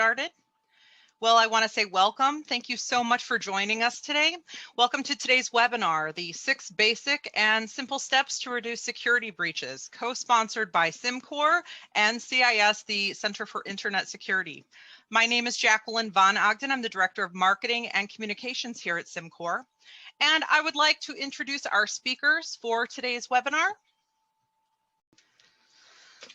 Started? Well, I want to say welcome. Thank you so much for joining us today. Welcome to today's webinar, the 6 basic and simple steps to reduce security breaches, co-sponsored by Cimcor and CIS, the Center for Internet Security. My name is Jacqueline Von Ogden. I'm the Director of Marketing and Communications here at Cimcor. And I would like to introduce our speakers for today's webinar.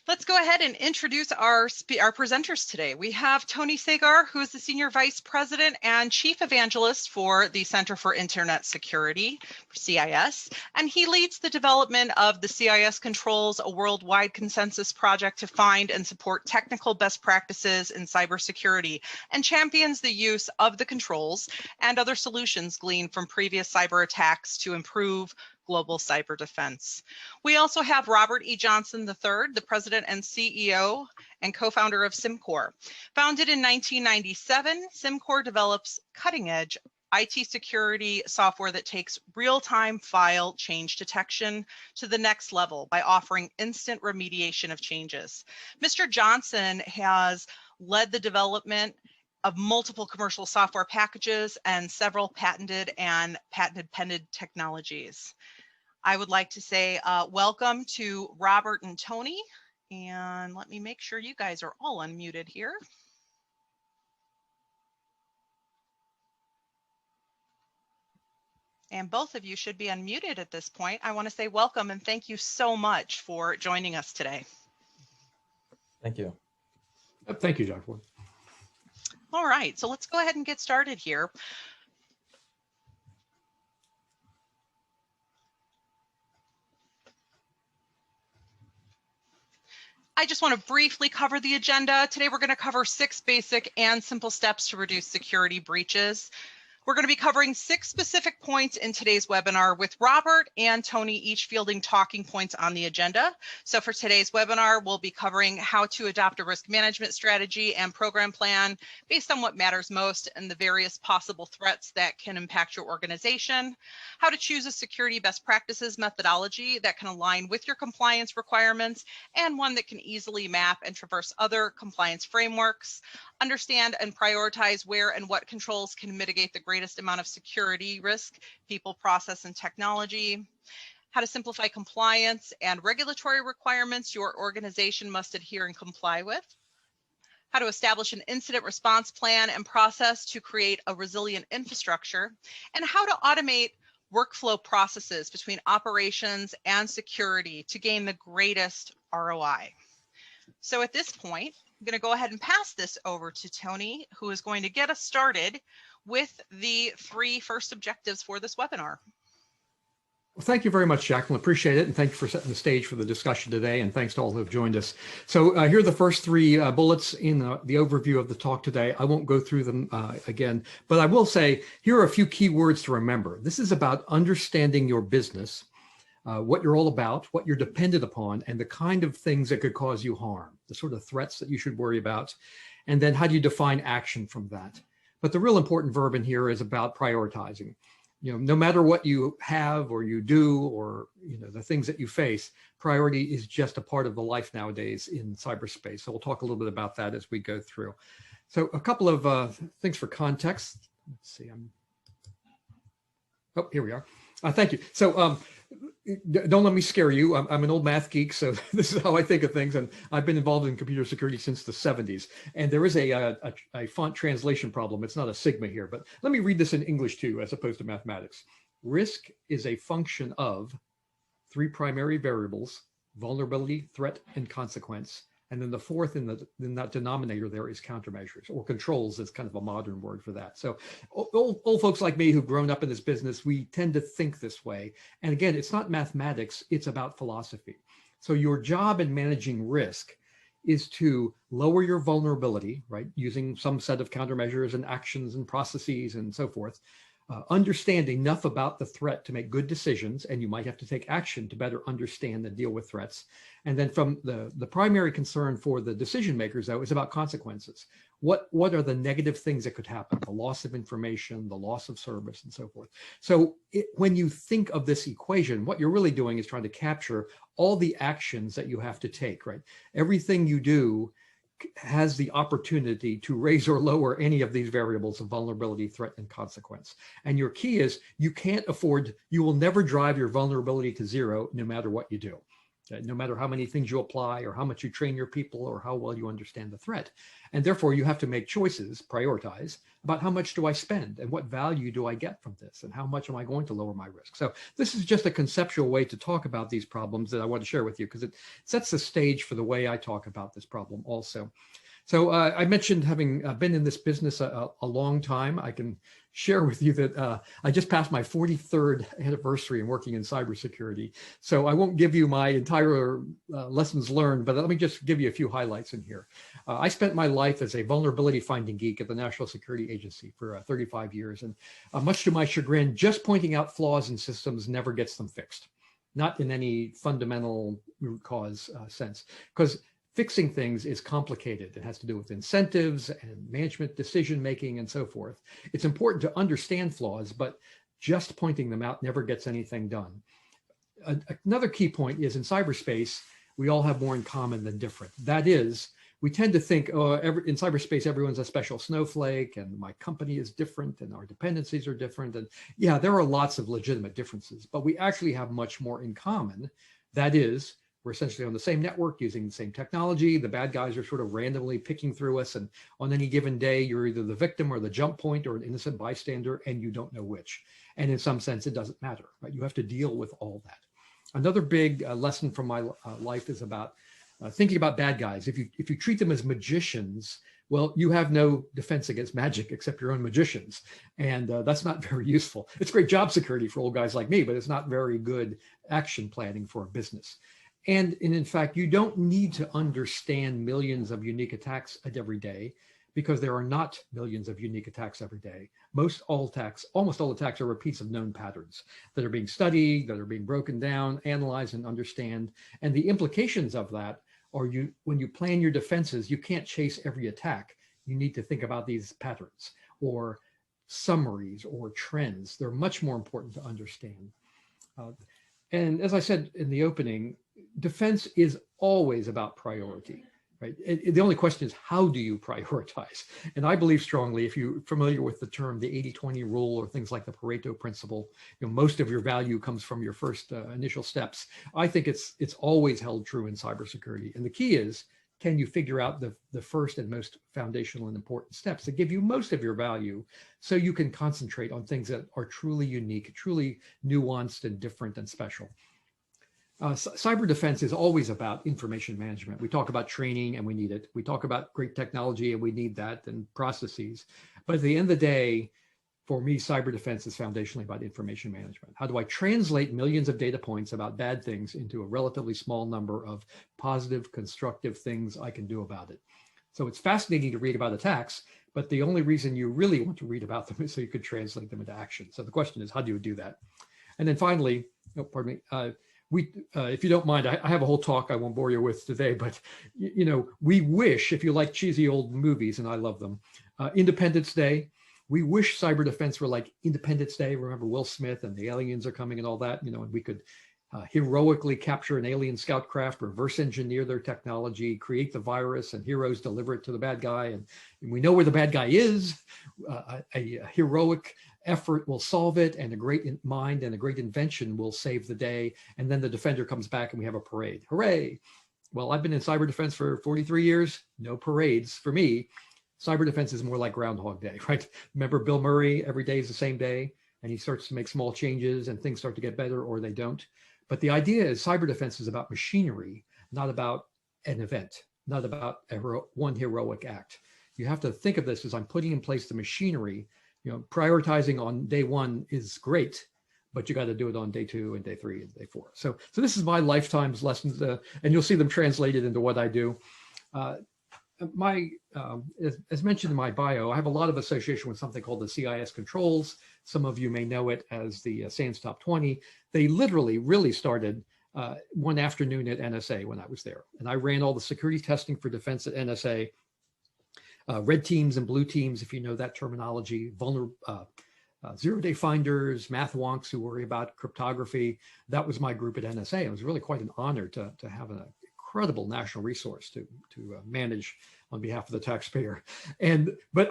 Let's go ahead and introduce our presenters today. We have Tony Sagar, who is the Senior Vice President and Chief Evangelist for the Center for Internet Security, CIS, and he leads the development of the CIS Controls, a worldwide consensus project to find and support technical best practices in cybersecurity, and champions the use of the controls and other solutions gleaned from previous cyber attacks to improve global cyber defense. We also have Robert E. Johnson III, the President and CEO and co-founder of Cimcor. Founded in 1997, Cimcor develops cutting-edge IT security software that takes real-time file change detection to the next level by offering instant remediation of changes. Mr. Johnson has led the development of multiple commercial software packages and several patented and patent-pending technologies. I would like to say welcome to Robert and Tony, and let me make sure you guys are all unmuted here. And both of you should be unmuted at this point. I want to say welcome and thank you so much for joining us today. Thank you. Thank you, Jacqueline. All right, so let's go ahead and get started here. I just want to briefly cover the agenda. Today, we're going to cover 6 basic and simple steps to reduce security breaches. We're going to be covering 6 specific points in today's webinar with Robert and Tony each fielding talking points on the agenda. So for today's webinar, we'll be covering how to adopt a risk management strategy and program plan based on what matters most and the various possible threats that can impact your organization, how to choose a security best practices methodology that can align with your compliance requirements and one that can easily map and traverse other compliance frameworks, understand and prioritize where and what controls can mitigate the greatest amount of security risk, people, process, and technology, how to simplify compliance and regulatory requirements your organization must adhere and comply with, how to establish an incident response plan and process to create a resilient infrastructure, and how to automate workflow processes between operations and security to gain the greatest ROI. So at this point, I'm going to go ahead and pass this over to Tony, who is going to get us started with the 3 first objectives for this webinar. Well, thank you very much, Jacqueline. Appreciate it. And thank you for setting the stage for the discussion today. And thanks to all who have joined us. So here are the first 3 bullets in the overview of the talk today. I won't go through them again, but I will say here are a few key words to remember. This is about understanding your business, what you're all about, what you're dependent upon, and the kind of things that could cause you harm, the sort of threats that you should worry about, and then how do you define action from that. But the real important verb in here is about prioritizing. You know, no matter what you have or you do or, you know, the things that you face, priority is just a part of the life nowadays in cyberspace. So we'll talk a little bit about that as we go through. So a couple of things for context. Let's see. Oh, here we are. Thank you. So don't let me scare you. I'm an old math geek, so this is how I think of things. And I've been involved in computer security since the 70s. And there is a font translation problem. It's not a sigma here, but let me read this in English too, as opposed to mathematics. Risk is a function of 3 primary variables: vulnerability, threat, and consequence. And then the 4th in that denominator there is countermeasures, or controls is kind of a modern word for that. So old folks like me who've grown up in this business, we tend to think this way. And again, it's not mathematics, it's about philosophy. So your job in managing risk is to lower your vulnerability, right? Using some set of countermeasures and actions and processes and so forth. Understand enough about the threat to make good decisions, and you might have to take action to better understand and deal with threats. And then from the primary concern for the decision makers, though, is about consequences. What are the negative things that could happen? The loss of information, the loss of service, and so forth. So when you think of this equation, what you're really doing is trying to capture all the actions that you have to take, right? Everything you do has the opportunity to raise or lower any of these variables of vulnerability, threat, and consequence. And your key is you can't afford, you will never drive your vulnerability to zero no matter what you do. Okay? No matter how many things you apply or how much you train your people or how well you understand the threat. And therefore you have to make choices, prioritize about how much do I spend and what value do I get from this and how much am I going to lower my risk. So this is just a conceptual way to talk about these problems that I want to share with you because it sets the stage for the way I talk about this problem also. So I mentioned having been in this business a long time. I can share with you that I just passed my 43rd anniversary in working in cybersecurity. So I won't give you my entire lessons learned, but let me just give you a few highlights in here. I spent my life as a vulnerability finding geek at the National Security Agency for 35 years. And much to my chagrin, just pointing out flaws in systems never gets them fixed. Not in any fundamental root cause sense. Because fixing things is complicated. It has to do with incentives and management decision-making and so forth. It's important to understand flaws, but just pointing them out never gets anything done. Another key point is in cyberspace, we all have more in common than different. That is, we tend to think, oh, in cyberspace, everyone's a special snowflake and my company is different and our dependencies are different. And yeah, there are lots of legitimate differences, but we actually have much more in common. That is, we're essentially on the same network using the same technology. The bad guys are sort of randomly picking through us. And on any given day, you're either the victim or the jump point or an innocent bystander, and you don't know which. And in some sense, it doesn't matter, right? You have to deal with all that. Another big lesson from my life is about thinking about bad guys. If you treat them as magicians, well, you have no defense against magic except your own magicians. And that's not very useful. It's great job security for old guys like me, but it's not very good action planning for a business. And in fact, you don't need to understand millions of unique attacks every day because there are not millions of unique attacks every day. Almost all attacks are repeats of known patterns that are being studied, that are being broken down, analyzed, and understand. And the implications of that are when you plan your defenses, you can't chase every attack. You need to think about these patterns or summaries or trends. They're much more important to understand. And as I said in the opening, defense is always about priority, right? The only question is, how do you prioritize? And I believe strongly, if you're familiar with the term, the 80-20 rule or things like the Pareto principle, most of your value comes from your first initial steps. I think it's always held true in cybersecurity. And the key is, can you figure out the first and most foundational and important steps that give you most of your value so you can concentrate on things that are truly unique, truly nuanced and different and special. Cyber defense is always about information management. We talk about training and we need it. We talk about great technology and we need that and processes. But at the end of the day, for me, cyber defense is foundationally about information management. How do I translate millions of data points about bad things into a relatively small number of positive, constructive things I can do about it? So it's fascinating to read about attacks, but the only reason you really want to read about them is so you could translate them into action. So the question is, how do you do that? And then finally, if you don't mind, I have a whole talk I won't bore you with today, but we wish, if you like cheesy old movies, and I love them, Independence Day, we wish cyber defense were like Independence Day. Remember Will Smith and the aliens are coming and all that, and we could heroically capture an alien scout craft, reverse engineer their technology, create the virus, and heroes deliver it to the bad guy. And we know where the bad guy is. A heroic effort will solve it, and a great mind and a great invention will save the day. And then the defender comes back and we have a parade. Hooray. Well, I've been in cyber defense for 43 years. No parades for me. Cyber defense is more like Groundhog Day, right? Remember Bill Murray, every day is the same day, and he starts to make small changes and things start to get better or they don't. But the idea is cyber defense is about machinery, not about an event, not about one heroic act. You have to think of this as I'm putting in place the machinery. Prioritizing on day one is great, but you got to do it on day 2 and day 3 and day 4. So this is my lifetime's lessons, and you'll see them translated into what I do. As mentioned in my bio, I have a lot of association with something called the CIS Controls. Some of you may know it as the SANS Top 20. They literally really started one afternoon at NSA when I was there. And I ran all the security testing for defense at NSA. Red teams and blue teams, if you know that terminology, zero-day finders, math wonks who worry about cryptography. That was my group at NSA. It was really quite an honor to have an incredible national resource to manage on behalf of the taxpayer. But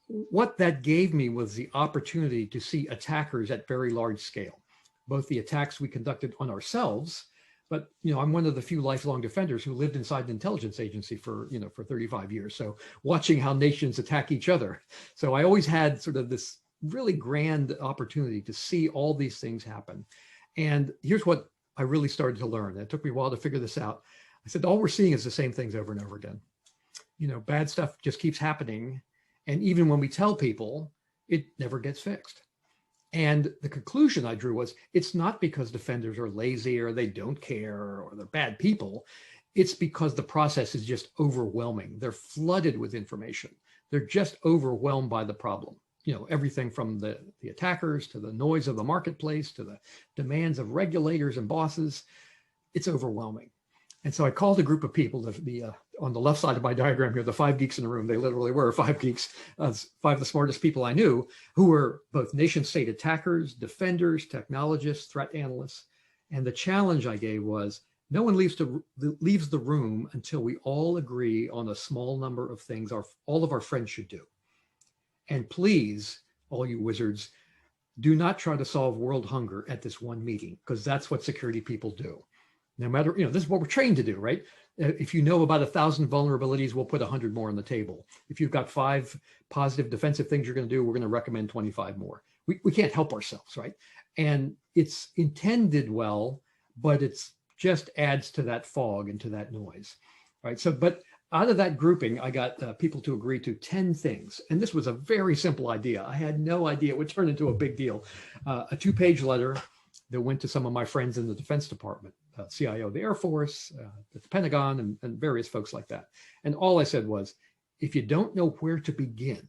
what that gave me was the opportunity to see attackers at very large scale, both the attacks we conducted on ourselves, but I'm one of the few lifelong defenders who lived inside an intelligence agency for 35 years. So watching how nations attack each other. So I always had sort of this really grand opportunity to see all these things happen. And here's what I really started to learn. It took me a while to figure this out. I said, all we're seeing is the same things over and over again. Bad stuff just keeps happening. And even when we tell people, it never gets fixed. And the conclusion I drew was, it's not because defenders are lazy or they don't care or they're bad people. It's because the process is just overwhelming. They're flooded with information. They're just overwhelmed by the problem. Everything from the attackers to the noise of the marketplace to the demands of regulators and bosses. It's overwhelming. And so I called a group of people, on the left side of my diagram here, the 5 geeks in the room. They literally were 5 geeks, 5 of the smartest people I knew, who were both nation state attackers, defenders, technologists, threat analysts. And the challenge I gave was, no one leaves the room until we all agree on a small number of things all of our friends should do. And please, all you wizards, do not try to solve world hunger at this one meeting, because that's what security people do. No matter, this is what we're trained to do, right? If you know about 1,000 vulnerabilities, we'll put 100 more on the table. If you've got 5 positive defensive things you're going to do, we're going to recommend 25 more. We can't help ourselves, right? And it's intended well, but it's just adds to that fog and to that noise, right? So, but out of that grouping, I got people to agree to 10 things. And this was a very simple idea. I had no idea it would turn into a big deal. A 2-page letter that went to some of my friends in the Defense Department, CIO of the Air Force, the Pentagon, and various folks like that. And all I said was, if you don't know where to begin,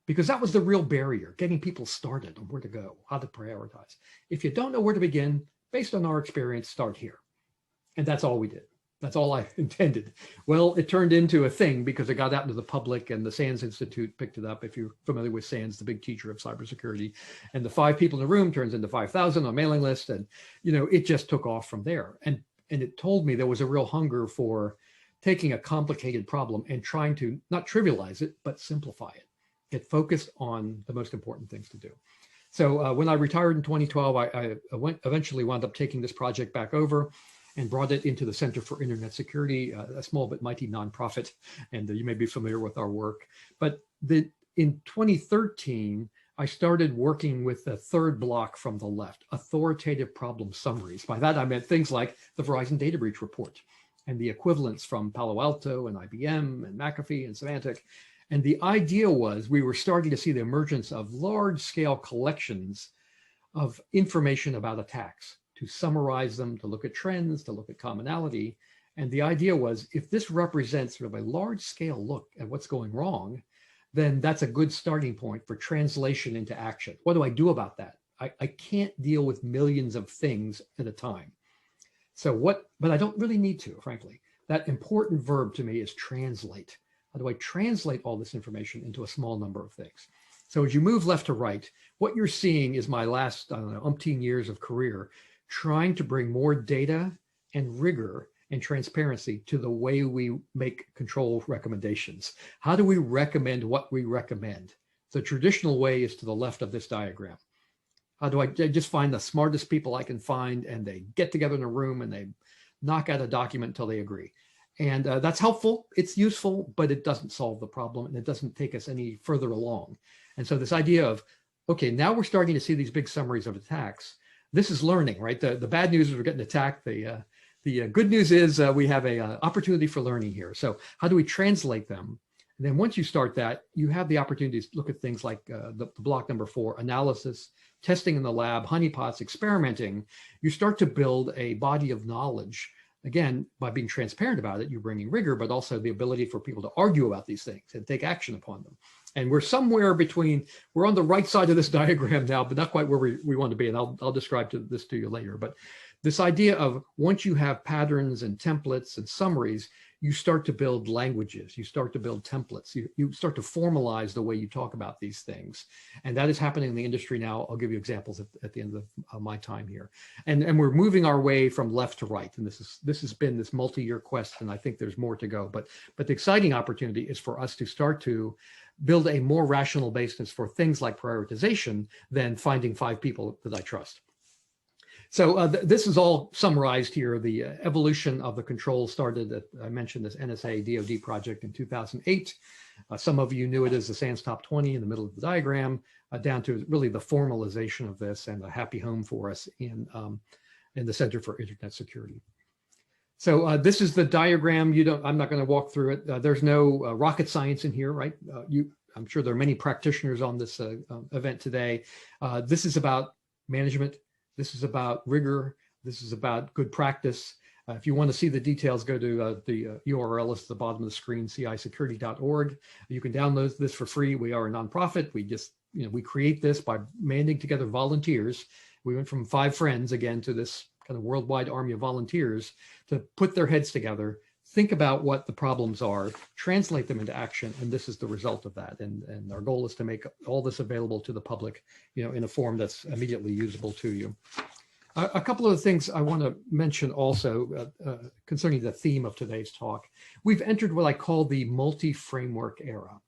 because that was the real barrier, getting people started on where to go, how to prioritize. If you don't know where to begin, based on our experience, start here. And that's all we did. That's all I intended. Well, it turned into a thing because it got out into the public, and the SANS Institute picked it up. If you're familiar with SANS, the big teacher of cybersecurity, and the 5 people in the room turns into 5,000 on a mailing list. And, it just took off from there. And it told me there was a real hunger for taking a complicated problem and trying to not trivialize it, but simplify it. Get focused on the most important things to do. So when I retired in 2012, I eventually wound up taking this project back over and brought it into the Center for Internet Security, a small but mighty nonprofit. And you may be familiar with our work. But in 2013, I started working with the third block from the left, authoritative problem summaries. By that, I meant things like the Verizon data breach report and the equivalents from Palo Alto and IBM and McAfee and Symantec. And the idea was we were starting to see the emergence of large-scale collections of information about attacks, to summarize them, to look at trends, to look at commonality. And the idea was, if this represents sort of a large-scale look at what's going wrong, then that's a good starting point for translation into action. What do I do about that? I can't deal with millions of things at a time. But I don't really need to, frankly. That important verb to me is translate. How do I translate all this information into a small number of things? So as you move left to right, what you're seeing is my last, umpteen years of career trying to bring more data and rigor and transparency to the way we make control recommendations. How do we recommend what we recommend? The traditional way is to the left of this diagram. How do I just find the smartest people I can find, and they get together in a room and they knock out a document until they agree. And that's helpful, it's useful, but it doesn't solve the problem, and it doesn't take us any further along. And so this idea of, okay, now we're starting to see these big summaries of attacks. This is learning, right? The bad news is we're getting attacked. The good news is we have an opportunity for learning here. So how do we translate them? And then once you start that, you have the opportunity to look at things like the block number 4, analysis, testing in the lab, honeypots, experimenting. You start to build a body of knowledge. Again, by being transparent about it, you're bringing rigor, but also the ability for people to argue about these things and take action upon them. And we're somewhere between, we're on the right side of this diagram now, but not quite where we want to be. And I'll describe this to you later. But this idea of once you have patterns and templates and summaries, you start to build languages, you start to build templates, you start to formalize the way you talk about these things. And that is happening in the industry now. I'll give you examples at the end of my time here. And we're moving our way from left to right. And this has been this multi-year quest, and I think there's more to go. But the exciting opportunity is for us to start to build a more rational basis for things like prioritization than finding 5 people that I trust. So this is all summarized here. The evolution of the control started at, I mentioned this NSA DoD project in 2008. Some of you knew it as the SANS Top 20 in the middle of the diagram, down to really the formalization of this and a happy home for us in the Center for Internet Security. So this is the diagram. I'm not going to walk through it. There's no rocket science in here, right? I'm sure there are many practitioners on this event today. This is about management. This is about rigor. This is about good practice. If you want to see the details, go to the URL is at the bottom of the screen, cisecurity.org. You can download this for free. We are a nonprofit. We just, we create this by banding together volunteers. We went from 5 friends, again, to this kind of worldwide army of volunteers to put their heads together, think about what the problems are, translate them into action, and this is the result of that. And our goal is to make all this available to the public, in a form that's immediately usable to you. A couple of things I want to mention also concerning the theme of today's talk. We've entered what I call the multi-framework era.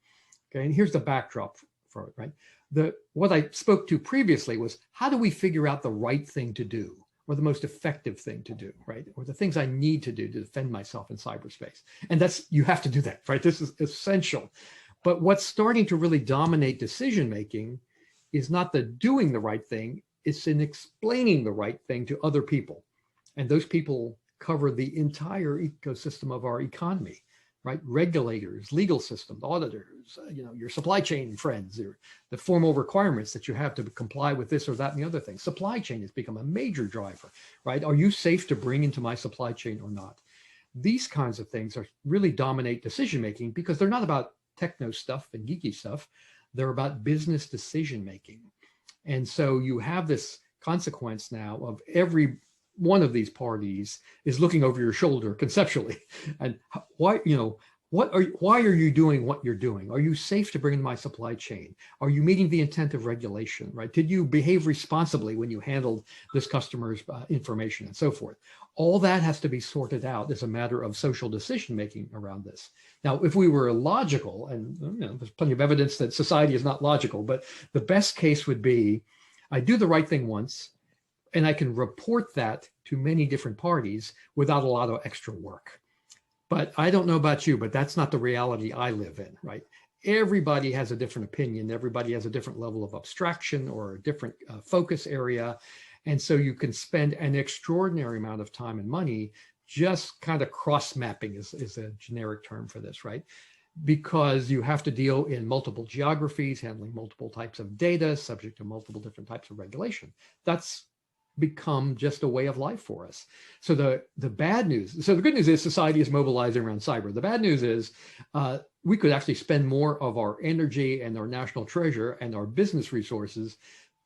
Okay, and here's the backdrop for it, right? What I spoke to previously was, how do we figure out the right thing to do, or the most effective thing to do, right? Or the things I need to do to defend myself in cyberspace. And you have to do that, right? This is essential. But what's starting to really dominate decision-making is not the doing the right thing, it's in explaining the right thing to other people. And those people cover the entire ecosystem of our economy, right? Regulators, legal systems, auditors, your supply chain friends, the formal requirements that you have to comply with this or that and the other thing. Supply chain has become a major driver, right? Are you safe to bring into my supply chain or not? These kinds of things really dominate decision-making because they're not about techno stuff and geeky stuff. They're about business decision-making. And so you have this consequence now of every one of these parties is looking over your shoulder conceptually. And why are you doing what you're doing? Are you safe to bring in my supply chain? Are you meeting the intent of regulation, right? Did you behave responsibly when you handled this customer's information and so forth? All that has to be sorted out as a matter of social decision-making around this. Now, if we were logical, and there's plenty of evidence that society is not logical, but the best case would be, I do the right thing once, and I can report that to many different parties without a lot of extra work. But I don't know about you, but that's not the reality I live in, right? Everybody has a different opinion. Everybody has a different level of abstraction or a different focus area. And so you can spend an extraordinary amount of time and money just kind of cross-mapping is a generic term for this, right? Because you have to deal in multiple geographies, handling multiple types of data, subject to multiple different types of regulation. That's become just a way of life for us. So the bad news, so the good news is society is mobilizing around cyber. The bad news is we could actually spend more of our energy and our national treasure and our business resources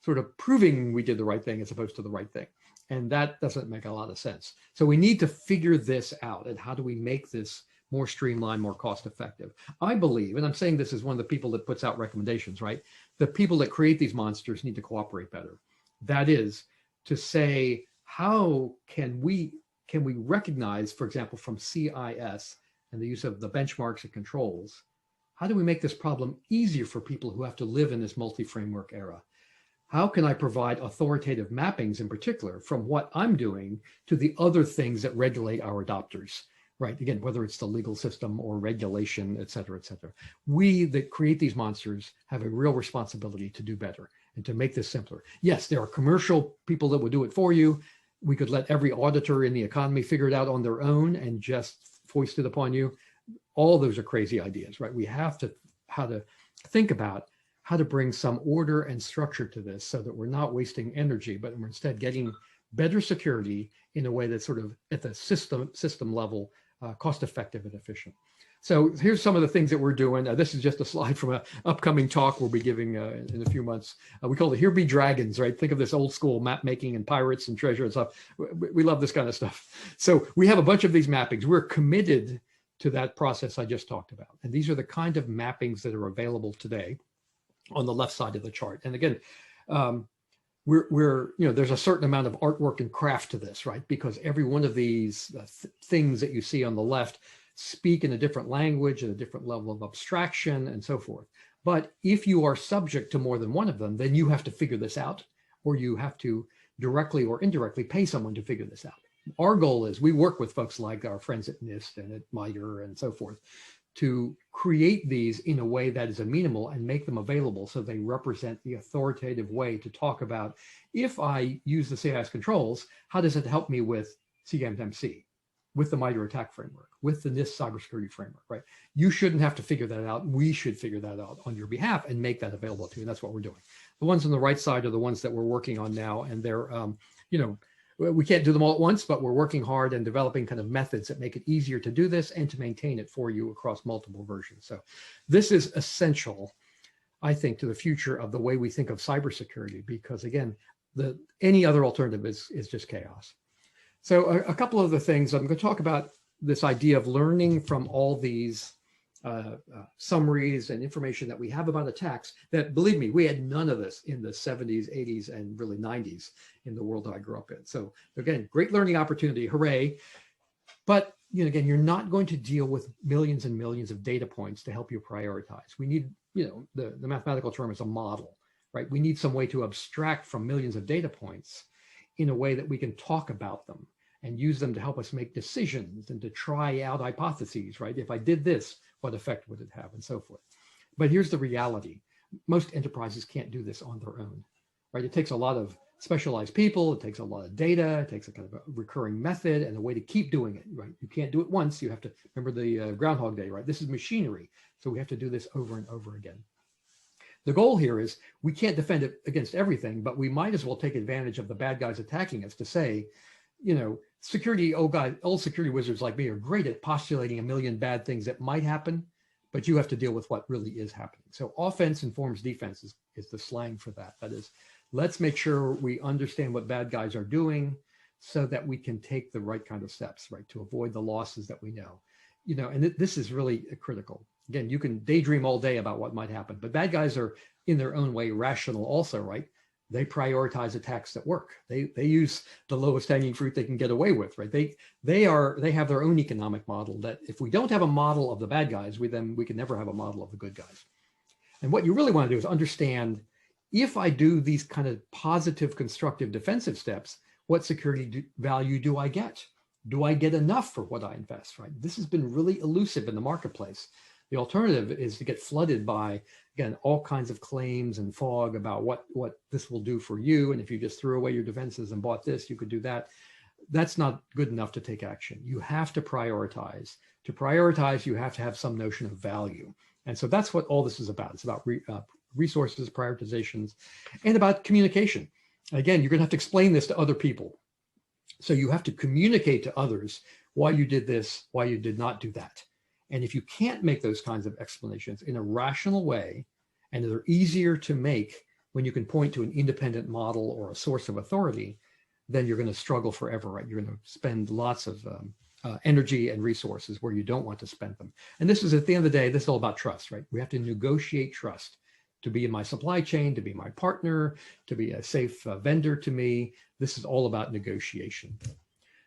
sort of proving we did the right thing as opposed to the right thing. And that doesn't make a lot of sense. So we need to figure this out. And how do we make this more streamlined, more cost effective? I believe, and I'm saying this as one of the people that puts out recommendations, right? The people that create these monsters need to cooperate better. That is, to say, how can we recognize, for example, from CIS and the use of the benchmarks and controls, how do we make this problem easier for people who have to live in this multi-framework era? How can I provide authoritative mappings in particular from what I'm doing to the other things that regulate our adopters, right? Again, whether it's the legal system or regulation, et cetera, et cetera. We that create these monsters have a real responsibility to do better and to make this simpler. Yes, there are commercial people that would do it for you. We could let every auditor in the economy figure it out on their own and just foist it upon you. All those are crazy ideas, right? We have to think about how to bring some order and structure to this so that we're not wasting energy, but we're instead getting better security in a way that's sort of at the system level, cost effective and efficient. So here's some of the things that we're doing. This is just a slide from an upcoming talk we'll be giving in a few months. We call it Here Be Dragons, right? Think of this old school map making and pirates and treasure and stuff. We love this kind of stuff. So we have a bunch of these mappings. We're committed to that process I just talked about. And these are the kind of mappings that are available today on the left side of the chart. And again, there's a certain amount of artwork and craft to this, right? Because every one of these things that you see on the left speak in a different language and a different level of abstraction and so forth. But if you are subject to more than one of them, then you have to figure this out, or you have to directly or indirectly pay someone to figure this out. Our goal is we work with folks like our friends at NIST and at MITRE and so forth to create these in a way that is amenable and make them available so they represent the authoritative way to talk about, if I use the CIS controls, how does it help me with CMMC, with the MITRE attack framework, with the NIST cybersecurity framework, right? You shouldn't have to figure that out. We should figure that out on your behalf and make that available to you. And that's what we're doing. The ones on the right side are the ones that we're working on now. And they're, we can't do them all at once, but we're working hard and developing kind of methods that make it easier to do this and to maintain it for you across multiple versions. So this is essential, I think, to the future of the way we think of cybersecurity, because again, any other alternative is just chaos. So a couple of the things I'm going to talk about, this idea of learning from all these summaries and information that we have about attacks that, believe me, we had none of this in the 70s, 80s, and really 90s in the world that I grew up in. So again, great learning opportunity, hooray. But again, you're not going to deal with millions and millions of data points to help you prioritize. We need, the mathematical term is a model, right? We need some way to abstract from millions of data points in a way that we can talk about them and use them to help us make decisions and to try out hypotheses, right? If I did this, what effect would it have, and so forth. But here's the reality. Most enterprises can't do this on their own, right? It takes a lot of specialized people, it takes a lot of data, it takes a kind of a recurring method and a way to keep doing it, right? You can't do it once, you have to, remember the Groundhog Day, right? This is machinery, so we have to do this over and over again. The goal here is we can't defend it against everything, but we might as well take advantage of the bad guys attacking us to say, old security wizards like me are great at postulating a million bad things that might happen, but you have to deal with what really is happening. So offense informs defense is the slang for that. That is, let's make sure we understand what bad guys are doing so that we can take the right kind of steps, right, to avoid the losses that we know. And this is really critical. Again, you can daydream all day about what might happen, but bad guys are in their own way rational also, right? They prioritize attacks that work. They use the lowest hanging fruit they can get away with, right? They have their own economic model that if we don't have a model of the bad guys, we can never have a model of the good guys. And what you really want to do is understand, if I do these kind of positive, constructive, defensive steps, what security value do I get? Do I get enough for what I invest, right? This has been really elusive in the marketplace. The alternative is to get flooded by, again, all kinds of claims and fog about what this will do for you. And if you just threw away your defenses and bought this, you could do that. That's not good enough to take action. You have to prioritize. To prioritize, you have to have some notion of value. And so that's what all this is about. It's about resources, prioritizations, and about communication. Again, you're going to have to explain this to other people. So you have to communicate to others why you did this, why you did not do that. And if you can't make those kinds of explanations in a rational way, and they're easier to make when you can point to an independent model or a source of authority, then you're going to struggle forever, right? You're going to spend lots of energy and resources where you don't want to spend them. And this is, at the end of the day, this is all about trust, right? We have to negotiate trust to be in my supply chain, to be my partner, to be a safe vendor to me. This is all about negotiation.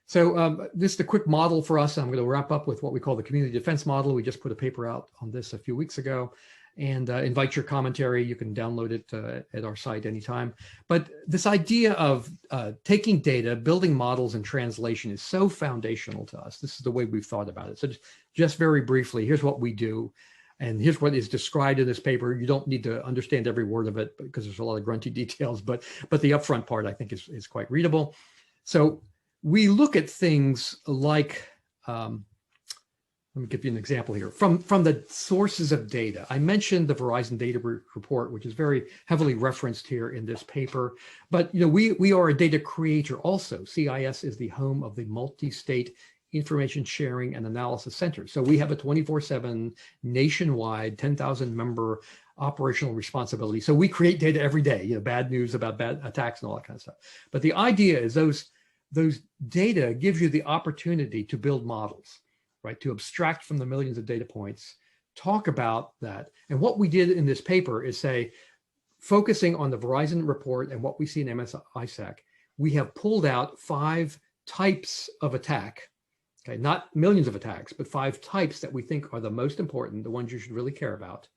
So this is a quick model for us. I'm going to wrap up with what we call the community defense model. We just put a paper out on this a few weeks ago, and invite your commentary. You can download it at our site anytime. But this idea of taking data, building models, and translation is so foundational to us. This is the way we've thought about it. So just very briefly, here's what we do. And here's what is described in this paper. You don't need to understand every word of it because there's a lot of grunty details, but the upfront part I think is quite readable. So we look at things like, let me give you an example here. From the sources of data, I mentioned the Verizon data report, which is very heavily referenced here in this paper. But we are a data creator also. CIS is the home of the multi-state information sharing and analysis center. So we have a 24/7 nationwide 10,000 member operational responsibility. So we create data every day, bad news about bad attacks and all that kind of stuff. But the idea is those data gives you the opportunity to build models, right? To abstract from the millions of data points, talk about that. And what we did in this paper is say, focusing on the Verizon report and what we see in MSISAC, we have pulled out 5 types of attack, okay, not millions of attacks, but 5 types that we think are the most important, the ones you should really care about.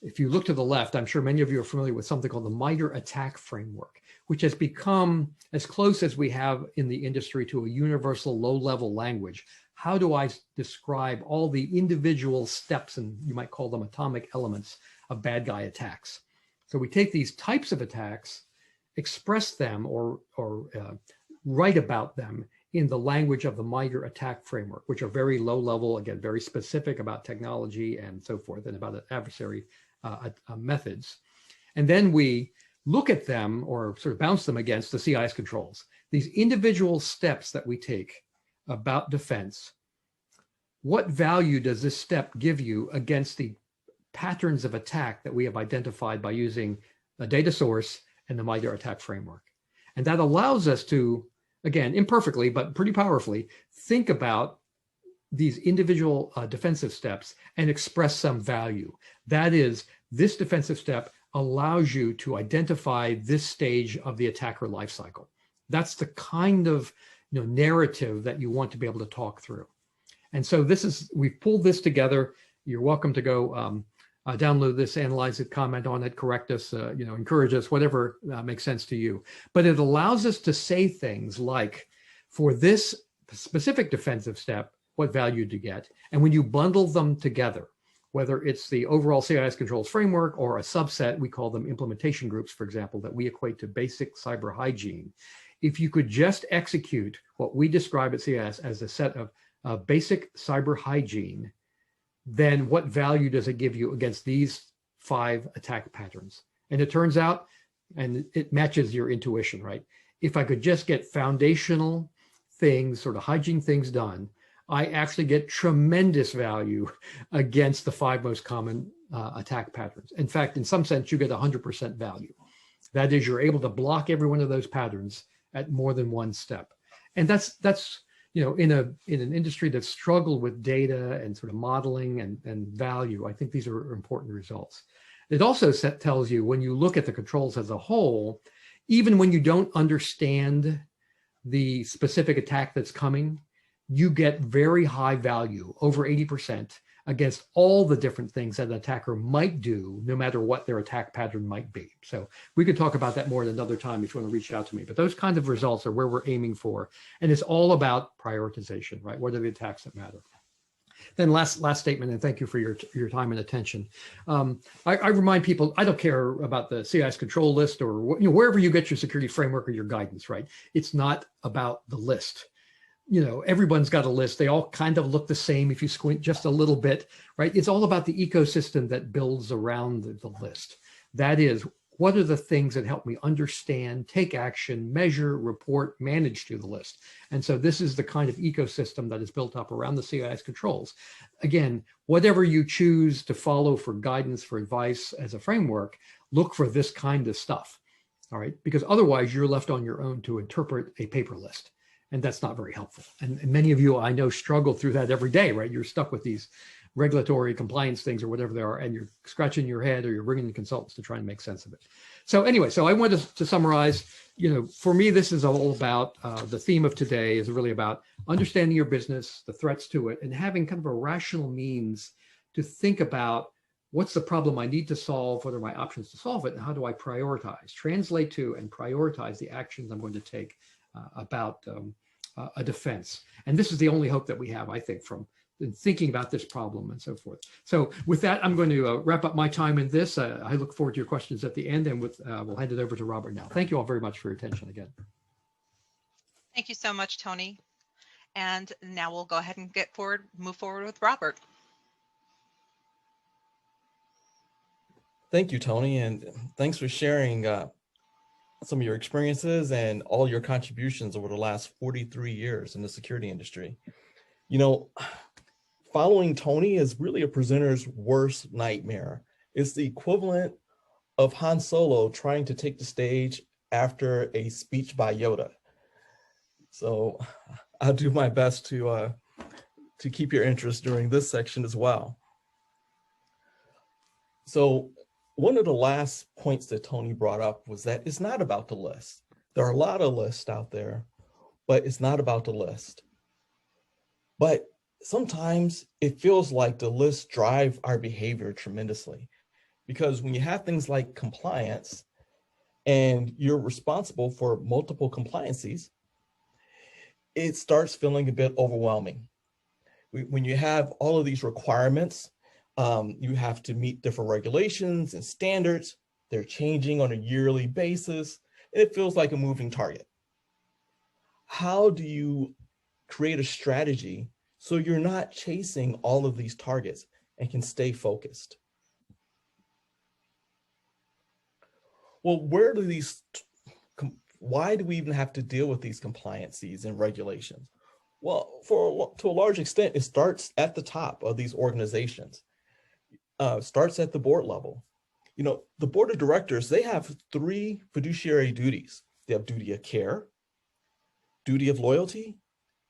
If you look to the left, I'm sure many of you are familiar with something called the MITRE ATT&CK framework, which has become as close as we have in the industry to a universal low-level language. How do I describe all the individual steps, and you might call them atomic elements, of bad guy attacks? So we take these types of attacks, express them or write about them in the language of the MITRE ATT&CK framework, which are very low level, again, very specific about technology and so forth, and about adversary methods. And then we look at them or sort of bounce them against the CIS controls. These individual steps that we take about defense, what value does this step give you against the patterns of attack that we have identified by using a data source and the MITRE ATT&CK framework? And that allows us to, again, imperfectly, but pretty powerfully, think about these individual defensive steps and express some value. That is, this defensive step allows you to identify this stage of the attacker lifecycle. That's the kind of narrative that you want to be able to talk through. And so we've pulled this together. You're welcome to go download this, analyze it, comment on it, correct us, encourage us, whatever makes sense to you. But it allows us to say things like, for this specific defensive step, what value to get? And when you bundle them together, whether it's the overall CIS controls framework or a subset, we call them implementation groups, for example, that we equate to basic cyber hygiene. If you could just execute what we describe at CIS as a set of basic cyber hygiene, then what value does it give you against these 5 attack patterns? And it turns out, and it matches your intuition, right? If I could just get foundational things, sort of hygiene things done, I actually get tremendous value against the 5 most common attack patterns. In fact, in some sense, you get 100% value. That is, you're able to block every one of those patterns at more than one step. And that's in an industry that's struggled with data and sort of modeling and value, I think these are important results. It also tells you, when you look at the controls as a whole, even when you don't understand the specific attack that's coming, you get very high value, over 80%, against all the different things that an attacker might do, no matter what their attack pattern might be. So we could talk about that more at another time if you want to reach out to me. But those kinds of results are where we're aiming for. And it's all about prioritization, right? What are the attacks that matter? Then last statement, and thank you for your time and attention. I remind people, I don't care about the CIS control list or wherever you get your security framework or your guidance, right? It's not about the list. Everyone's got a list. They all kind of look the same if you squint just a little bit, right? It's all about the ecosystem that builds around the list. That is, what are the things that help me understand, take action, measure, report, manage through the list? And so this is the kind of ecosystem that is built up around the CIS controls. Again, whatever you choose to follow for guidance, for advice as a framework, look for this kind of stuff, all right? Because otherwise you're left on your own to interpret a paper list. And that's not very helpful. And many of you I know struggle through that every day, right? You're stuck with these regulatory compliance things or whatever they are, and you're scratching your head or you're bringing in consultants to try and make sense of it. So anyway, so I wanted to summarize, for me, this is all about, the theme of today is really about understanding your business, the threats to it, and having kind of a rational means to think about what's the problem I need to solve, what are my options to solve it, and how do I prioritize, translate to and prioritize the actions I'm going to take about a defense. And this is the only hope that we have, I think, from thinking about this problem and so forth. So with that, I'm going to wrap up my time in this. I look forward to your questions at the end, and we'll hand it over to Robert now. Thank you all very much for your attention again. Thank you so much, Tony. And now we'll go ahead and move forward with Robert. Thank you, Tony, and thanks for sharing some of your experiences and all your contributions over the last 43 years in the security industry. You know, following Tony is really a presenter's worst nightmare. It's the equivalent of Han Solo trying to take the stage after a speech by Yoda. So I'll do my best to keep your interest during this section as well. So one of the last points that Tony brought up was that it's not about the list. There are a lot of lists out there, but it's not about the list. But sometimes it feels like the lists drive our behavior tremendously, because when you have things like compliance and you're responsible for multiple compliances, it starts feeling a bit overwhelming. When you have all of these requirements, you have to meet different regulations and standards. They're changing on a yearly basis, and it feels like a moving target. How do you create a strategy so you're not chasing all of these targets and can stay focused? Well, why do we even have to deal with these compliances and regulations? Well, to a large extent, it starts at the top of these organizations. Starts at the board level. You know, the board of directors, they have 3 fiduciary duties. They have duty of care, duty of loyalty,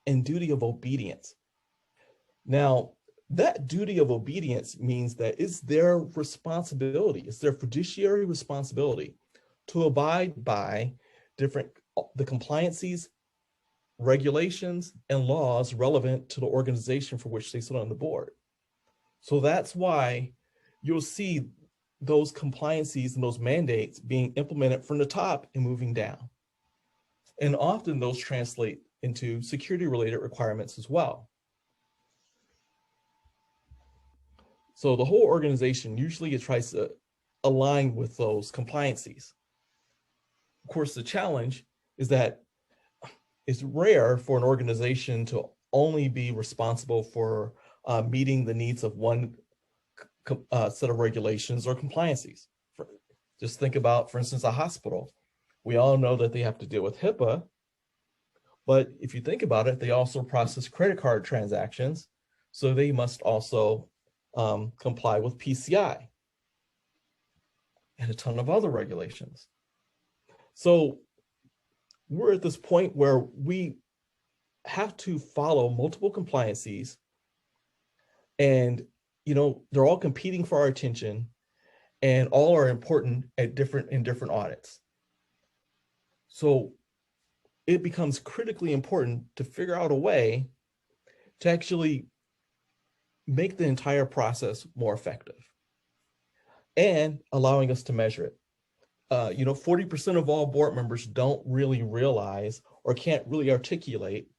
and duty of obedience. Now, that duty of obedience means that it's their responsibility, it's their fiduciary responsibility to abide by the compliances, regulations, and laws relevant to the organization for which they sit on the board. So that's why you'll see those compliances and those mandates being implemented from the top and moving down. And often those translate into security-related requirements as well. So the whole organization usually tries to align with those compliances. Of course, the challenge is that it's rare for an organization to only be responsible for meeting the needs of one set of regulations or compliances. Just think about, for instance, a hospital. We all know that they have to deal with HIPAA, but if you think about it, they also process credit card transactions, so they must also comply with PCI and a ton of other regulations. So we're at this point where we have to follow multiple compliances, and they're all competing for our attention, and all are important in different audits. So it becomes critically important to figure out a way to actually make the entire process more effective and allowing us to measure it. 40% of all board members don't really realize or can't really articulate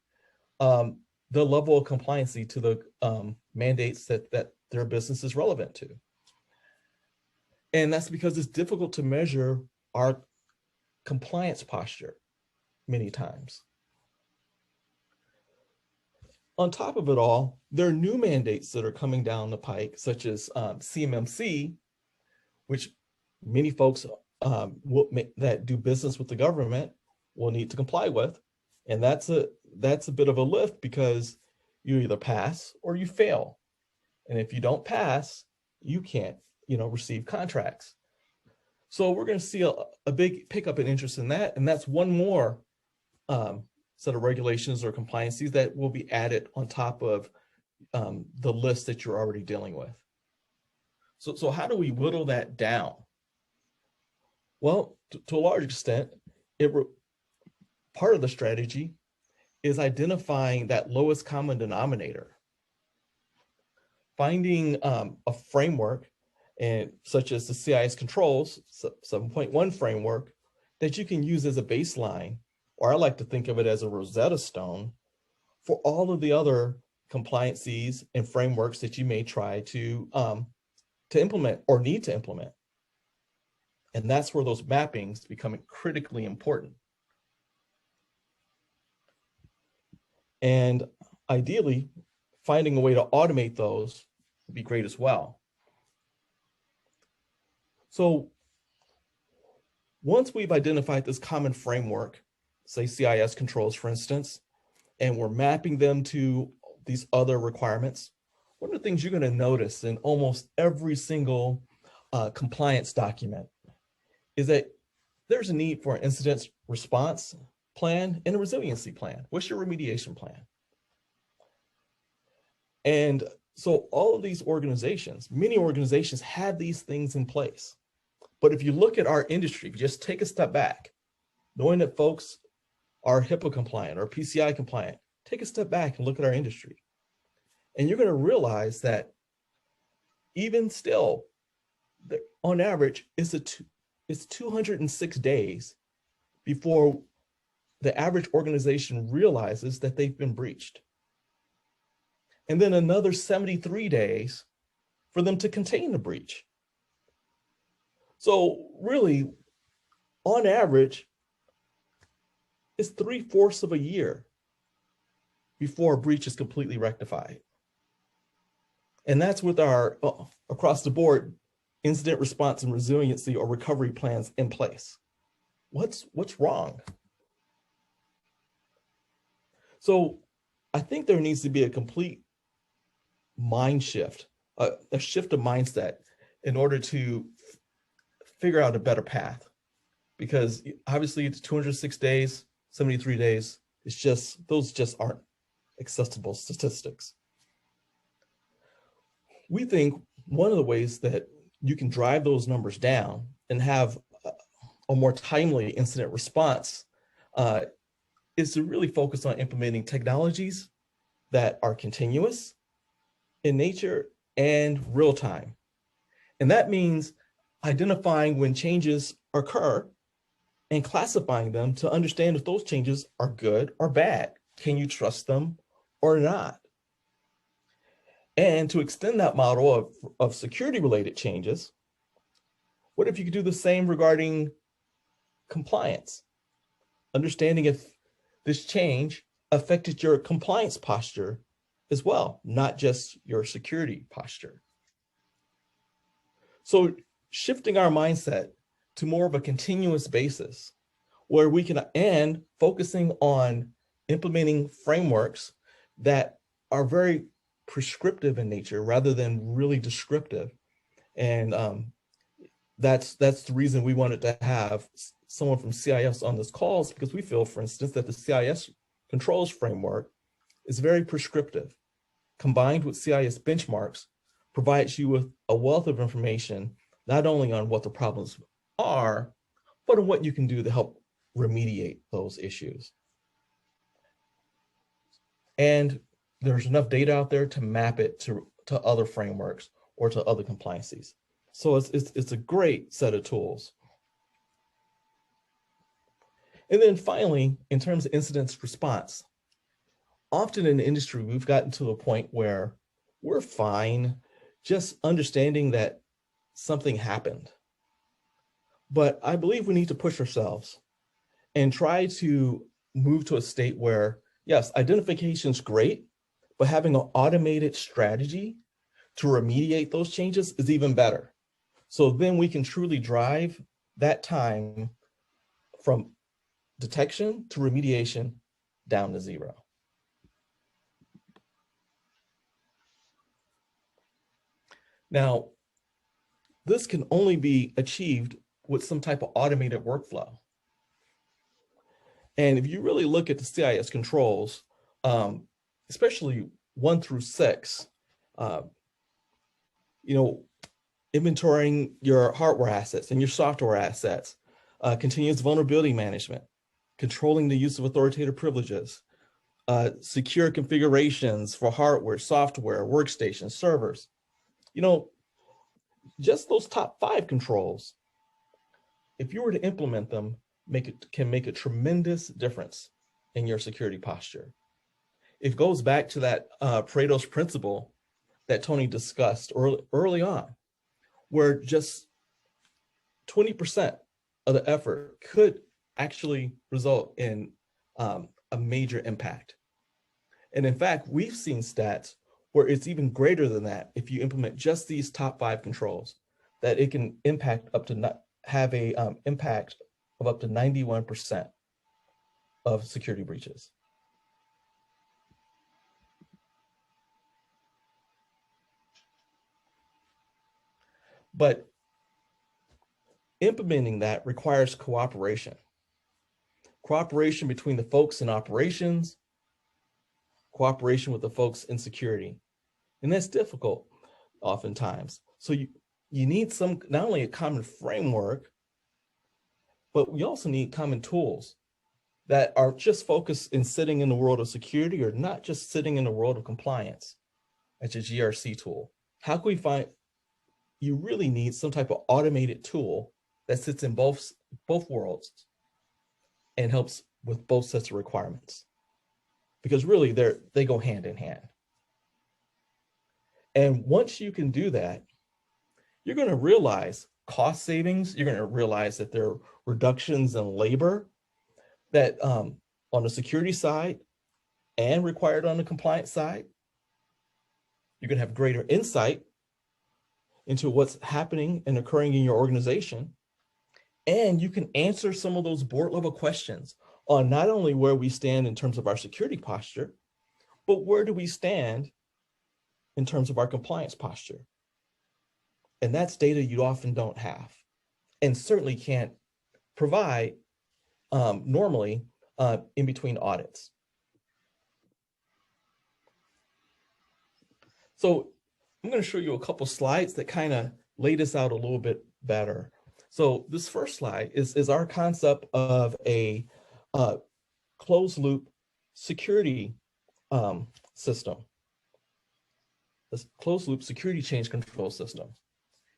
the level of compliancy to the mandates that their business is relevant to. And that's because it's difficult to measure our compliance posture many times. On top of it all, there are new mandates that are coming down the pike, such as CMMC, which many folks that do business with the government will need to comply with. And that's a bit of a lift, because you either pass or you fail. And if you don't pass, you can't receive contracts. So we're going to see a big pickup in interest in that. And that's one more set of regulations or compliances that will be added on top of the list that you're already dealing with. So how do we whittle that down? Well, to a large extent, part of the strategy is identifying that lowest common denominator. Finding a framework, and such as the CIS Controls 7.1 framework, that you can use as a baseline, or I like to think of it as a Rosetta Stone, for all of the other compliances and frameworks that you may try to implement or need to implement. And that's where those mappings become critically important. And ideally, finding a way to automate those would be great as well. So once we've identified this common framework, say CIS Controls, for instance, and we're mapping them to these other requirements, one of the things you're going to notice in almost every single compliance document is that there's a need for an incident response plan and a resiliency plan. What's your remediation plan? And so all of these organizations, many organizations have these things in place. But if you look at our industry, just take a step back, knowing that folks are HIPAA compliant or PCI compliant, take a step back and look at our industry. And you're going to realize that even still, on average, it's 206 days before the average organization realizes that they've been breached. And then another 73 days for them to contain the breach. So really, on average, it's 3/4 of a year before a breach is completely rectified. And that's with our across the board incident response and resiliency or recovery plans in place. What's wrong? So I think there needs to be a complete mind shift, a shift of mindset in order to figure out a better path. Because obviously it's 206 days, 73 days. It's just, those just aren't accessible statistics. We think one of the ways that you can drive those numbers down and have a more timely incident response is to really focus on implementing technologies that are continuous in nature and real time. And that means identifying when changes occur and classifying them to understand if those changes are good or bad. Can you trust them or not? And to extend that model of security related changes, what if you could do the same regarding compliance? Understanding if this change affected your compliance posture as well, not just your security posture. So shifting our mindset to more of a continuous basis where we can, and focusing on implementing frameworks that are very prescriptive in nature rather than really descriptive. And that's the reason we wanted to have someone from CIS on this call, is because we feel, for instance, that the CIS Controls framework is very prescriptive. Combined with CIS benchmarks, provides you with a wealth of information, not only on what the problems are, but on what you can do to help remediate those issues. And there's enough data out there to map it to other frameworks or to other compliances. So it's a great set of tools. And then finally, in terms of incident response, often in the industry, we've gotten to a point where we're fine just understanding that something happened. But I believe we need to push ourselves and try to move to a state where, yes, identification is great, but having an automated strategy to remediate those changes is even better. So then we can truly drive that time from detection to remediation down to zero. Now, this can only be achieved with some type of automated workflow. And if you really look at the CIS controls, especially 1 through 6, inventorying your hardware assets and your software assets, continuous vulnerability management, controlling the use of authoritative privileges, secure configurations for hardware, software, workstations, servers. Just those top 5 controls, if you were to implement them, can make a tremendous difference in your security posture. It goes back to that Pareto's principle that Tony discussed early on, where just 20% of the effort could actually result in a major impact. And in fact, we've seen stats where it's even greater than that if you implement just these top 5 controls, that it can impact have a impact of up to 91% of security breaches. But implementing that requires cooperation. Cooperation between the folks in operations, cooperation with the folks in security. And that's difficult oftentimes. So you need not only a common framework, but we also need common tools that are just focused in sitting in the world of security, or not just sitting in the world of compliance. That's a GRC tool. How can we find, you really need some type of automated tool that sits in both worlds and helps with both sets of requirements. Because really they go hand in hand. And once you can do that, you're going to realize cost savings. You're going to realize that there are reductions in labor that on the security side and required on the compliance side. You're going to have greater insight into what's happening and occurring in your organization. And you can answer some of those board level questions on not only where we stand in terms of our security posture, but where do we stand in terms of our compliance posture? And that's data you often don't have and certainly can't provide normally in between audits. So I'm going to show you a couple slides that kind of lay this out a little bit better. So this first slide is our concept of a closed loop security system. This closed loop security change control system.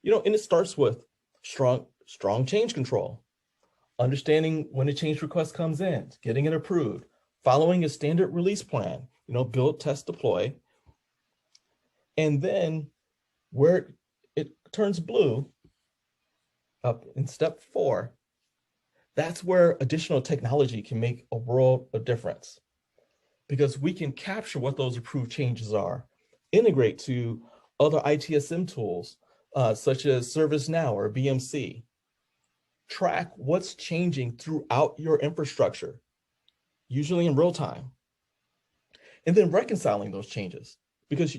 And it starts with strong change control, understanding when a change request comes in, getting it approved, following a standard release plan, build, test, deploy. And then where it turns blue, up in step 4, that's where additional technology can make a world of difference, because we can capture what those approved changes are, integrate to other ITSM tools, such as ServiceNow or BMC, track what's changing throughout your infrastructure, usually in real time, and then reconciling those changes, because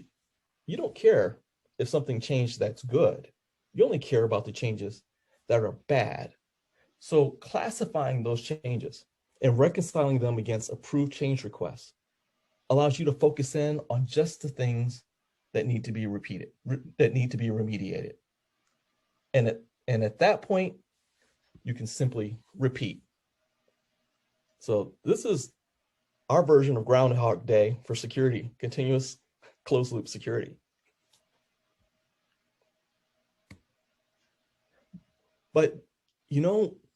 you don't care if something changed that's good. You only care about the changes that are bad. So classifying those changes and reconciling them against approved change requests allows you to focus in on just the things that need to be remediated. And at that point, you can simply repeat. So this is our version of Groundhog Day for security, continuous closed loop security. But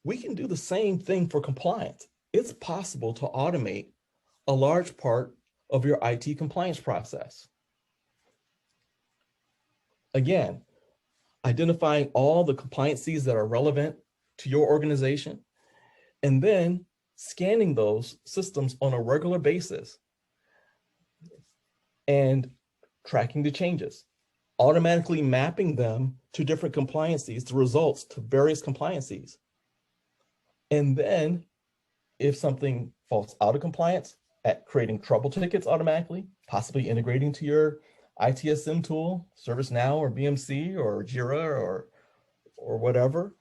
we can do the same thing for compliance. It's possible to automate a large part of your IT compliance process. Again, identifying all the compliances that are relevant to your organization, and then scanning those systems on a regular basis and tracking the changes, automatically mapping them to different compliances, the results to various compliances. And then if something falls out of compliance, at creating trouble tickets automatically, possibly integrating to your ITSM tool, ServiceNow or BMC or Jira or whatever.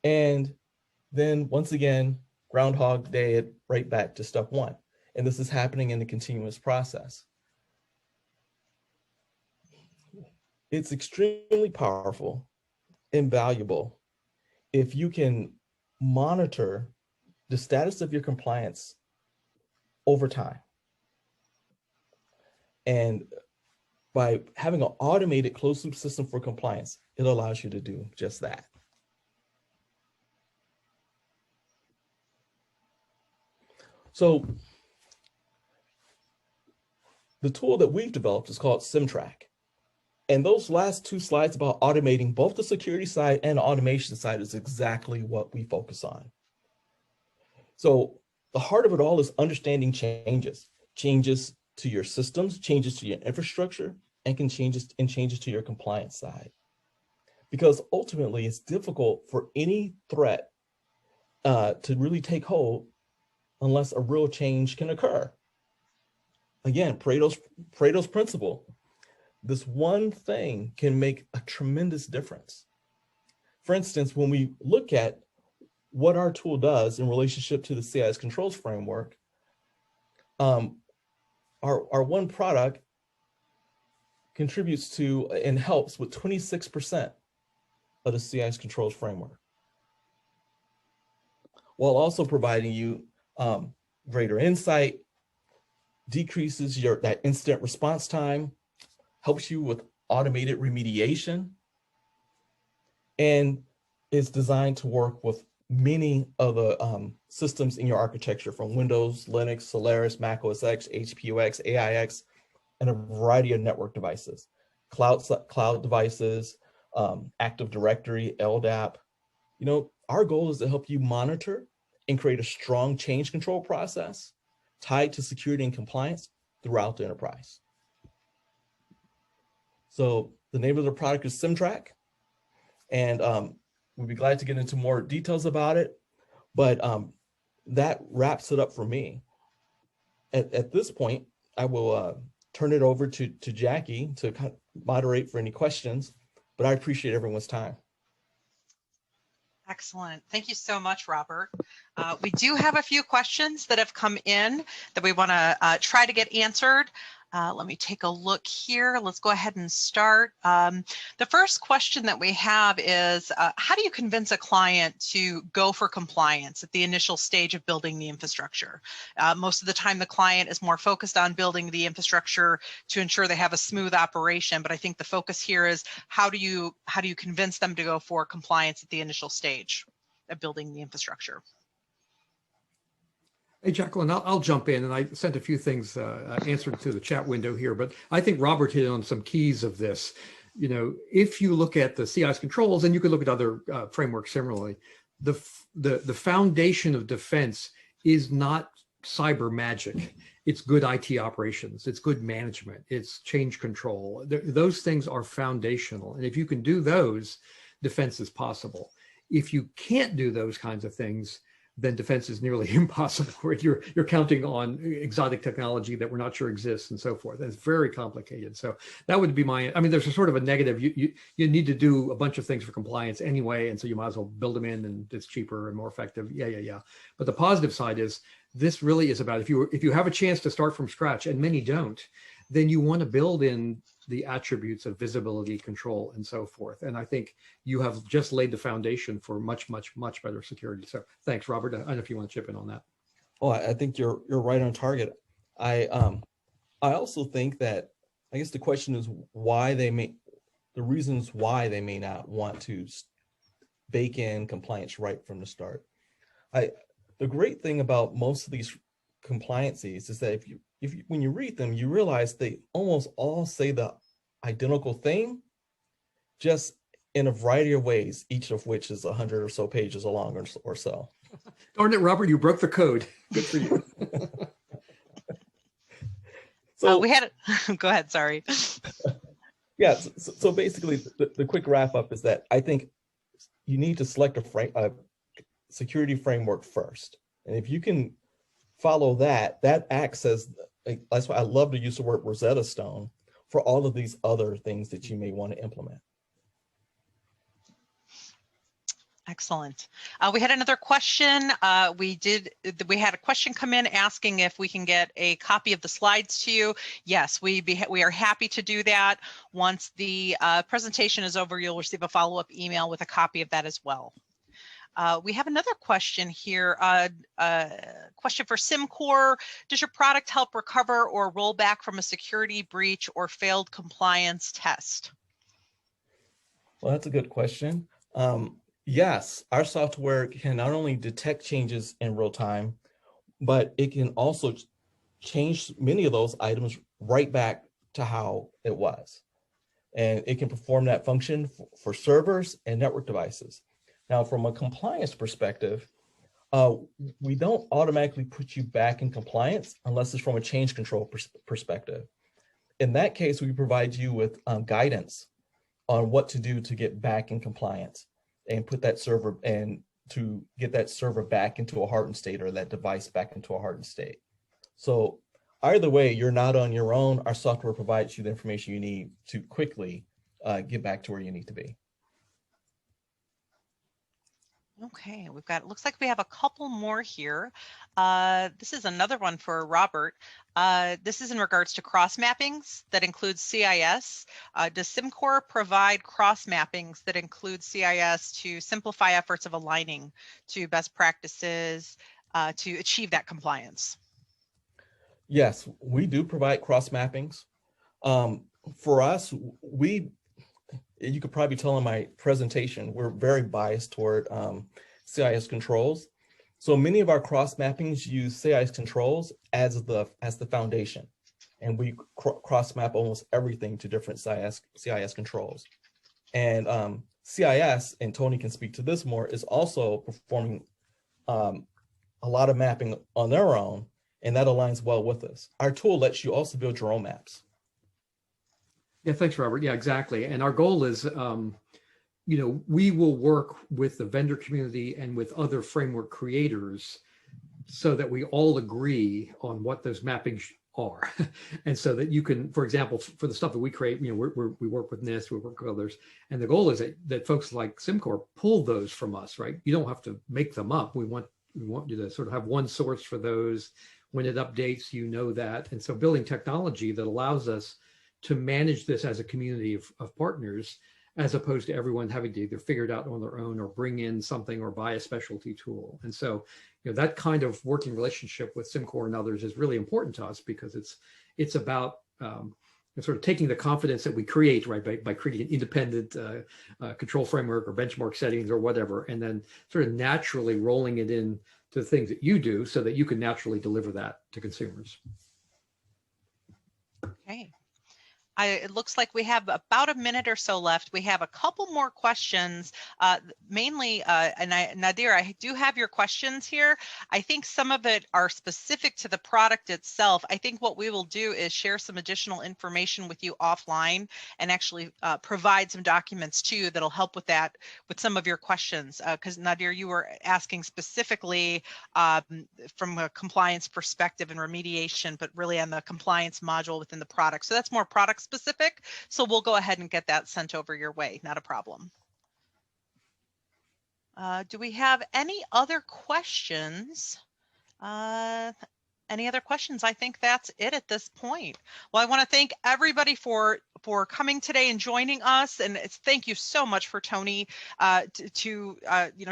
And then once again, Groundhog Day it right back to step 1. And this is happening in the continuous process. It's extremely powerful and valuable if you can monitor the status of your compliance over time. And by having an automated closed loop system for compliance, it allows you to do just that. So the tool that we've developed is called Cimtrack. And those last 2 slides about automating both the security side and the automation side is exactly what we focus on. So the heart of it all is understanding changes to your systems, changes to your infrastructure, and changes to your compliance side. Because ultimately it's difficult for any threat to really take hold unless a real change can occur. Again, Pareto's principle. this one thing can make a tremendous difference. For instance, when we look at what our tool does in relationship to the CIS Controls framework, our one product contributes to and helps with 26% of the CIS Controls framework, while also providing you greater insight, decreases that incident response time, helps you with automated remediation, and is designed to work with many of the systems in your architecture, from Windows, Linux, Solaris, Mac OS X, HPUX, AIX, and a variety of network devices, cloud devices, Active Directory, LDAP. You know, our goal is to help you monitor and create a strong change control process tied to security and compliance throughout the enterprise. So the name of the product is Cimtrack, and we'd be glad to get into more details about it, but that wraps it up for me. At this point, I will turn it over to Jackie to kind of moderate for any questions, but I appreciate everyone's time. Excellent. Thank you so much, Robert. We do have a few questions that have come in that we want to try to get answered. Let me take a look here. Let's go ahead and start. The first question that we have is, how do you convince a client to go for compliance at the initial stage of building the infrastructure? Most of the time, the client is more focused on building the infrastructure to ensure they have a smooth operation. But I think the focus here is, how do you convince them to go for compliance at the initial stage of building the infrastructure? Hey, Jacqueline, I'll jump in, and I sent a few things answered to the chat window here, but I think Robert hit on some keys of this. You know, if you look at the CIS controls, and you could look at other frameworks similarly, the foundation of defense is not cyber magic. It's good IT operations. It's good management. It's change control. Those things are foundational. And if you can do those, defense is possible. If you can't do those kinds of things, then defense is nearly impossible, where you're counting on exotic technology that we're not sure exists and so forth. It's very complicated. So that would be I mean, there's a sort of a negative. You need to do a bunch of things for compliance anyway, and so you might as well build them in, and it's cheaper and more effective. Yeah. But the positive side is, this really is about, if you have a chance to start from scratch, and many don't, then you want to build in the attributes of visibility, control, and so forth. And I think you have just laid the foundation for much, much, much better security. So thanks, Robert. I don't know if you want to chip in on that. Oh, I think you're right on target. I also think that, I guess the question is the reasons why they may not want to bake in compliance right from the start. The great thing about most of these compliances is that when you read them, you realize they almost all say the identical thing, just in a variety of ways, each of which is 100 or so pages long or so. Darn it, Robert, you broke the code. Good for you. So we had go ahead, sorry. Yeah, so basically the quick wrap up is that I think you need to select a security framework first. And if you can follow that acts as, that's why I love to use the word Rosetta Stone for all of these other things that you may want to implement. Excellent. We had another question. We had a question come in asking if we can get a copy of the slides to you. Yes, we are happy to do that. Once the presentation is over, you'll receive a follow-up email with a copy of that as well. We have another question here. Question for Cimcor. Does your product help recover or roll back from a security breach or failed compliance test? Well, that's a good question. Yes, our software can not only detect changes in real time, but it can also change many of those items right back to how it was. And it can perform that function for servers and network devices. Now, from a compliance perspective, we don't automatically put you back in compliance unless it's from a change control perspective. In that case, we provide you with guidance on what to do to get back in compliance and put that server and to get that server back into a hardened state or that device back into a hardened state. So either way, you're not on your own. Our software provides you the information you need to quickly get back to where you need to be. Okay, we've got, looks like we have a couple more here. This is another one for Robert. This is in regards to cross mappings that include CIS. Does Cimcor provide cross mappings that include CIS to simplify efforts of aligning to best practices to achieve that compliance? Yes, we do provide cross mappings. For us, you could probably tell in my presentation, we're very biased toward CIS controls. So many of our cross mappings use CIS controls as the foundation, and we cross map almost everything to different CIS controls. And CIS, and Tony can speak to this more, is also performing a lot of mapping on their own, and that aligns well with us. Our tool lets you also build your own maps. Yeah, thanks, Robert. Yeah, exactly. And our goal is, we will work with the vendor community and with other framework creators so that we all agree on what those mappings are. And so that you can, for example, for the stuff that we create, we work with NIST, we work with others. And the goal is that folks like Cimcor pull those from us, right? You don't have to make them up. We want you to sort of have one source for those. When it updates, you know that. And so building technology that allows us to manage this as a community of partners, as opposed to everyone having to either figure it out on their own or bring in something or buy a specialty tool. And so, that kind of working relationship with Cimcor and others is really important to us, because it's about sort of taking the confidence that we create, right, by creating an independent control framework or benchmark settings or whatever, and then sort of naturally rolling it in to the things that you do so that you can naturally deliver that to consumers. Okay. It looks like we have about a minute or so left. We have a couple more questions, mainly, Nadir, I do have your questions here. I think some of it are specific to the product itself. I think what we will do is share some additional information with you offline and actually provide some documents too that'll help with that, with some of your questions. Because Nadir, you were asking specifically from a compliance perspective and remediation, but really on the compliance module within the product. So that's more product specific. So we'll go ahead and get that sent over your way. Not a problem. Do we have any other questions? Any other questions? I think that's it at this point. Well, I want to thank everybody for coming today and joining us, and thank you so much for Tony to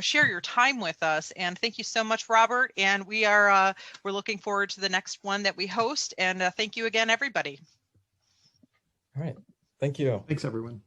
share your time with us, and thank you so much, Robert. And we're looking forward to the next one that we host. And thank you again, everybody. All right. Thank you. Thanks, everyone.